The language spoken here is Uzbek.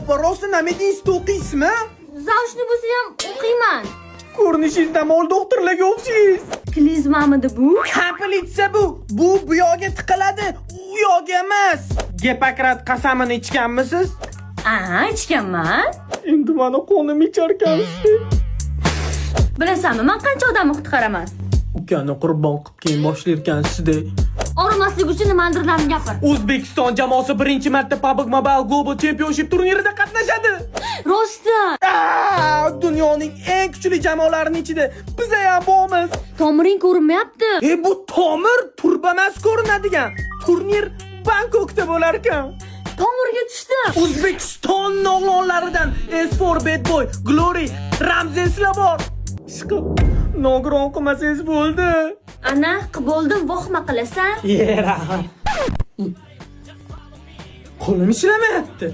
Opa, rosa namedingizni o'qiysizmi? Zavshni bo'lsa ham o'qiyman. Ko'rinishingizda mol doktorlarga o'xshaysiz. Klizmamidi bu? Komplitsa bu. Bu yoqqa tiqiladi, u yoqqa emas. Gipokrat qasamini ichganmisiz? Ichganman. Endi mana qonim icharkansiz. Bilasanmi, men qancha odamni qutqaraman? Ukani qurbon qilib keyin boshlarkansiz-da. Og'rimaslik uchun nimadirlarni gapir. O'zbekiston jamoasi birinchi marta PUBG Mobile Global Championship turnirida qatnashadi. Rostdan. Dunyoning eng kuchli jamoalarining ichida biz ham bormiz. Tomiring ko'rinmayapti. Bu tomir turbamas ko'rinadigan. Turnir Bangkokda bo'lar ekan. Tomirga tushdim. O'zbekiston o'g'lonlaridan S4 Bad Boy, Glory, Ramzeslar bor. Chiqib, nogiron qilmasangiz bo'ldi. Ana, bo'ldim, vohma qilasan. Yera. Qo'lim ishlamayapti.